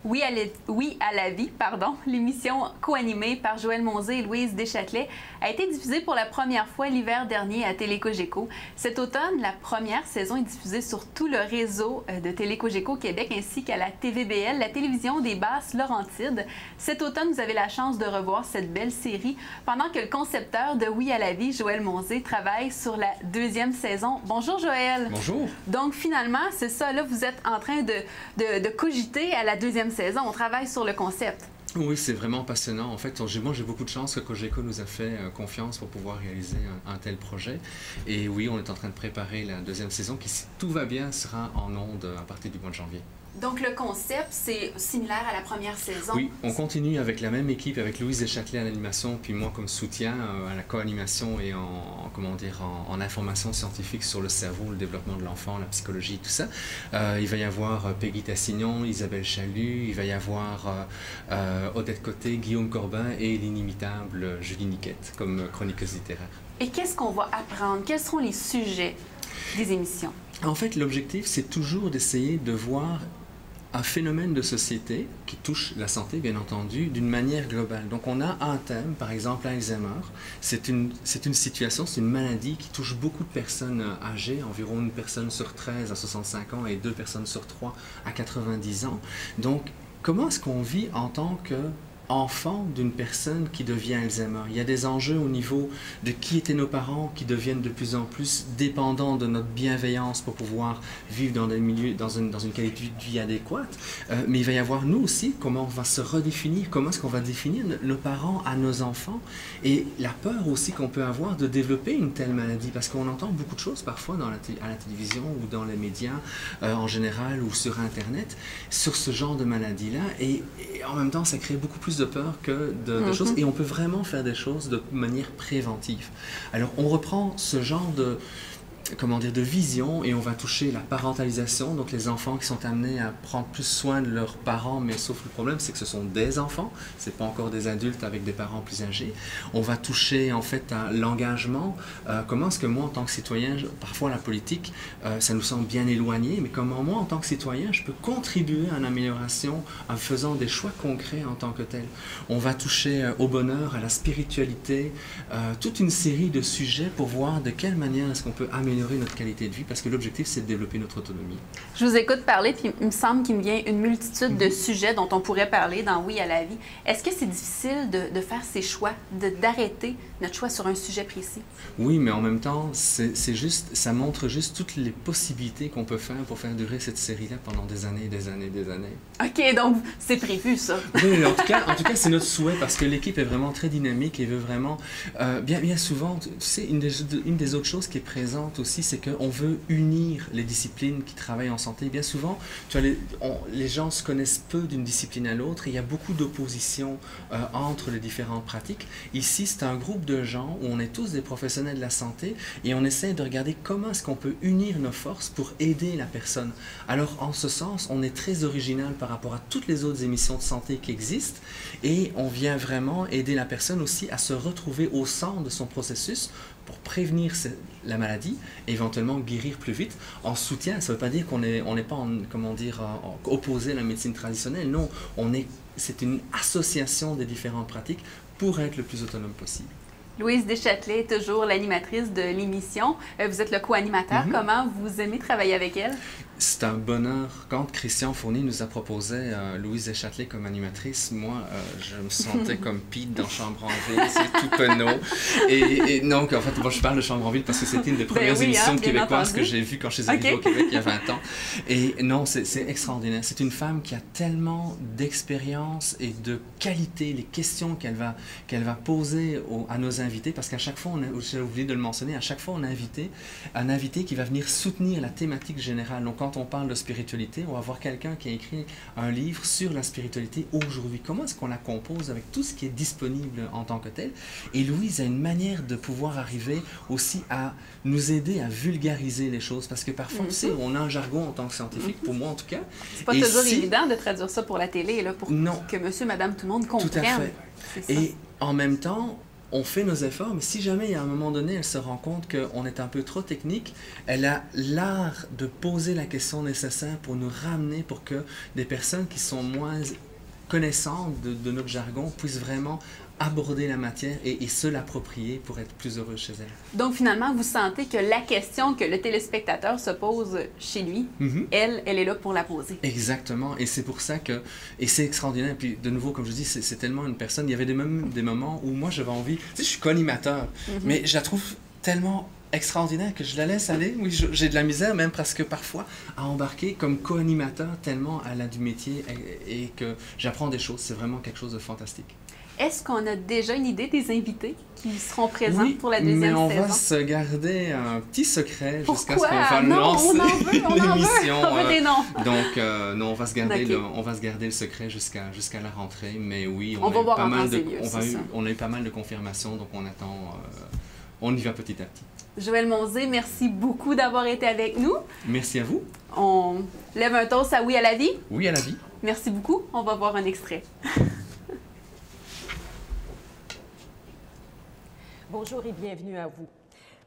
Oui à la vie, pardon, l'émission co-animée par Joël Monzé et Louise Deschâtelet a été diffusée pour la première fois l'hiver dernier à Télé-Cogeco. Cet automne, la première saison est diffusée sur tout le réseau de Télé-Cogeco Québec ainsi qu'à la TVBL, la télévision des Basses-Laurentides. Cet automne, vous avez la chance de revoir cette belle série pendant que le concepteur de Oui à la vie, Joël Monzé, travaille sur la deuxième saison. Bonjour Joël. Bonjour. Donc finalement, c'est ça, là, vous êtes en train de cogiter à la deuxième saison. On travaille sur le concept. Oui, c'est vraiment passionnant. En fait, moi, j'ai beaucoup de chance que Cogeco nous a fait confiance pour pouvoir réaliser un tel projet. Et oui, on est en train de préparer la deuxième saison qui, si tout va bien, sera en ondes à partir du mois de janvier. Donc, le concept, c'est similaire à la première saison? Oui, on continue avec la même équipe, avec Louise Deschâtelet à l'animation, puis moi comme soutien à la co-animation et en information scientifique sur le cerveau, le développement de l'enfant, la psychologie, tout ça. Il va y avoir Peggy Tassignon, Isabelle Chalut, il va y avoir Odette Côté, Guillaume Corbin et l'inimitable Julie Niquette comme chroniqueuse littéraire. Et qu'est-ce qu'on va apprendre? Quels seront les sujets des émissions? En fait, l'objectif, c'est toujours d'essayer de voir un phénomène de société qui touche la santé, bien entendu, d'une manière globale. Donc, on a un thème, par exemple, Alzheimer. C'est une situation, c'est une maladie qui touche beaucoup de personnes âgées, environ une personne sur 13 à 65 ans et 2 personnes sur 3 à 90 ans. Donc, comment est-ce qu'on vit en tant qu'enfant d'une personne qui devient Alzheimer? Il y a des enjeux au niveau de qui étaient nos parents qui deviennent de plus en plus dépendants de notre bienveillance pour pouvoir vivre dans des milieux, dans une qualité de vie adéquate. Mais il va y avoir nous aussi, comment on va se redéfinir, comment est-ce qu'on va définir nos parents à nos enfants et la peur aussi qu'on peut avoir de développer une telle maladie parce qu'on entend beaucoup de choses parfois à la télévision ou dans les médias en général ou sur Internet sur ce genre de maladie-là et en même temps ça crée beaucoup plus de peur que de choses et on peut vraiment faire des choses de manière préventive. Alors on reprend ce genre de vision et on va toucher la parentalisation, donc les enfants qui sont amenés à prendre plus soin de leurs parents, mais sauf le problème c'est que ce sont des enfants, c'est pas encore des adultes avec des parents plus âgés. On va toucher en fait à l'engagement, comment est-ce que moi en tant que citoyen, parfois la politique, ça nous semble bien éloigné, mais comment moi en tant que citoyen je peux contribuer à une amélioration en faisant des choix concrets en tant que tel. On va toucher au bonheur, à la spiritualité, toute une série de sujets pour voir de quelle manière est-ce qu'on peut améliorer notre qualité de vie, parce que l'objectif, c'est de développer notre autonomie. Je vous écoute parler, puis il me semble qu'il me vient une multitude de sujets dont on pourrait parler dans Oui à la vie. Est-ce que c'est difficile de faire ces choix, d'arrêter notre choix sur un sujet précis? Oui, mais en même temps, ça montre juste toutes les possibilités qu'on peut faire pour faire durer cette série-là pendant des années, des années, des années. OK, donc c'est prévu, ça. Oui, en tout cas, c'est notre souhait, parce que l'équipe est vraiment très dynamique et veut vraiment... bien souvent, tu sais, une des autres choses qui est présente aussi, c'est qu'on veut unir les disciplines qui travaillent en santé. Bien souvent, tu vois, les gens se connaissent peu d'une discipline à l'autre et il y a beaucoup d'opposition entre les différentes pratiques. Ici, c'est un groupe de gens où on est tous des professionnels de la santé et on essaie de regarder comment est-ce qu'on peut unir nos forces pour aider la personne. Alors, en ce sens, on est très original par rapport à toutes les autres émissions de santé qui existent et on vient vraiment aider la personne aussi à se retrouver au centre de son processus pour prévenir la maladie et éventuellement guérir plus vite en soutien. Ça ne veut pas dire qu'on n'est pas opposé à la médecine traditionnelle. Non, c'est une association des différentes pratiques pour être le plus autonome possible. Louise Deschâtelet, toujours l'animatrice de l'émission. Vous êtes le co-animateur. Comment vous aimez travailler avec elle? C'est un bonheur. Quand Christian Fournier nous a proposé Louise Deschâtelet comme animatrice, moi, je me sentais comme Pete dans Chambre en ville, c'est tout penaud. Et donc, en fait, moi, je parle de Chambre en ville parce que c'était une des premières émissions québécoises que j'ai vues quand je suis arrivée au Québec il y a 20 ans. Et non, c'est extraordinaire. C'est une femme qui a tellement d'expérience et de qualité, les questions qu'elle va poser à nos invités, parce qu'à chaque fois, j'ai oublié de le mentionner, à chaque fois, on a un invité qui va venir soutenir la thématique générale. Donc, quand on parle de spiritualité, on va voir quelqu'un qui a écrit un livre sur la spiritualité aujourd'hui. Comment est-ce qu'on la compose avec tout ce qui est disponible en tant que tel? Et Louise a une manière de pouvoir arriver aussi à nous aider à vulgariser les choses, parce que parfois, tu sais, on a un jargon en tant que scientifique, pour moi en tout cas. C'est pas toujours évident de traduire ça pour la télé, là, pour que monsieur, madame, tout le monde comprenne. Tout à fait. Et en même temps, on fait nos efforts, mais si jamais à un moment donné, elle se rend compte qu'on est un peu trop technique, elle a l'art de poser la question nécessaire pour nous ramener, pour que des personnes qui sont moins connaissantes de notre jargon puissent vraiment aborder la matière et se l'approprier pour être plus heureux chez elle. Donc, finalement, vous sentez que la question que le téléspectateur se pose chez lui, elle est là pour la poser. Exactement. Et c'est pour ça que... Et c'est extraordinaire. Et puis, de nouveau, comme je dis, c'est tellement une personne... Il y avait même des moments où moi, j'avais envie... Tu sais, je suis co-animateur, mais je la trouve tellement extraordinaire que je la laisse aller. Oui, j'ai de la misère, même presque parfois, à embarquer comme co-animateur, tellement elle a du métier et que j'apprends des choses. C'est vraiment quelque chose de fantastique. Est-ce qu'on a déjà une idée des invités qui seront présents pour la deuxième saison? Mais on va se garder un petit secret jusqu'à ce qu'on va lancer l'émission. On veut des noms. Donc, non, on va se garder le secret jusqu'à la rentrée. Mais oui, on a eu pas mal de confirmations, donc on attend, on y va petit à petit. Joël Monzé, merci beaucoup d'avoir été avec nous. Merci à vous. On lève un toast à Oui à la vie. Oui à la vie. Merci beaucoup. On va voir un extrait. Bonjour et bienvenue à vous.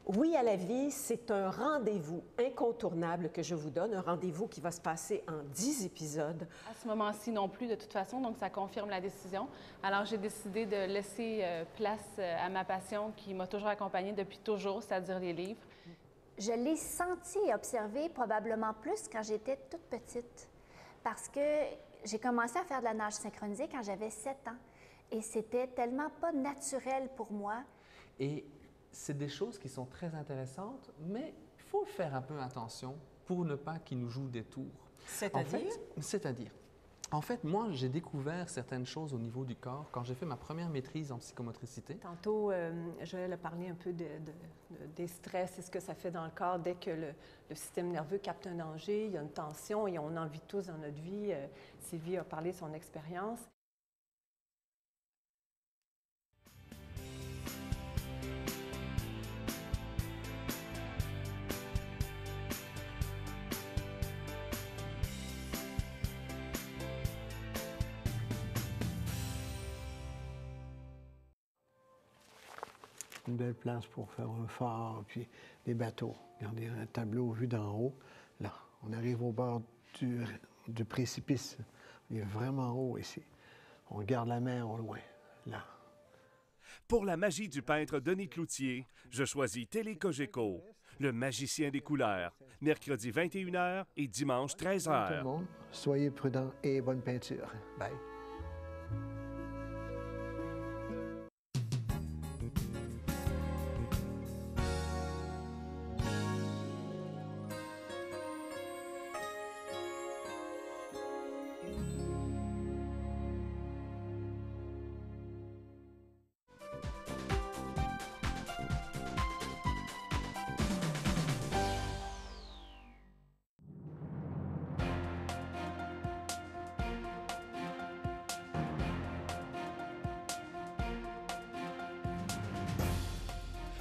Oui à la vie, c'est un rendez-vous incontournable que je vous donne, un rendez-vous qui va se passer en 10 épisodes. À ce moment-ci non plus, de toute façon, donc ça confirme la décision. Alors, j'ai décidé de laisser place à ma passion qui m'a toujours accompagnée depuis toujours, c'est-à-dire les livres. Je l'ai senti et observé probablement plus quand j'étais toute petite, parce que j'ai commencé à faire de la nage synchronisée quand j'avais 7 ans, et c'était tellement pas naturel pour moi. Et c'est des choses qui sont très intéressantes, mais il faut faire un peu attention pour ne pas qu'ils nous jouent des tours. C'est-à-dire? En fait, moi, j'ai découvert certaines choses au niveau du corps quand j'ai fait ma première maîtrise en psychomotricité. Tantôt, Joël a parlé un peu des stress et ce que ça fait dans le corps dès que le système nerveux capte un danger, il y a une tension et on en vit tous dans notre vie. Sylvie a parlé de son expérience. Une belle place pour faire un phare, puis des bateaux. Regardez un tableau vu d'en haut. Là, on arrive au bord du précipice. Il est vraiment haut ici. On regarde la mer au loin, là. Pour la magie du peintre Denis Cloutier, je choisis Télé Cogeco, le magicien des couleurs, mercredi 21h et dimanche 13h. Tout le monde, soyez prudents et bonne peinture. Bye.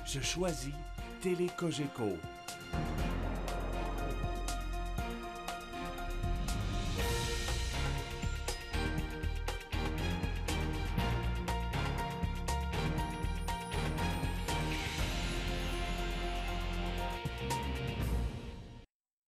Je choisis Télé Cogeco.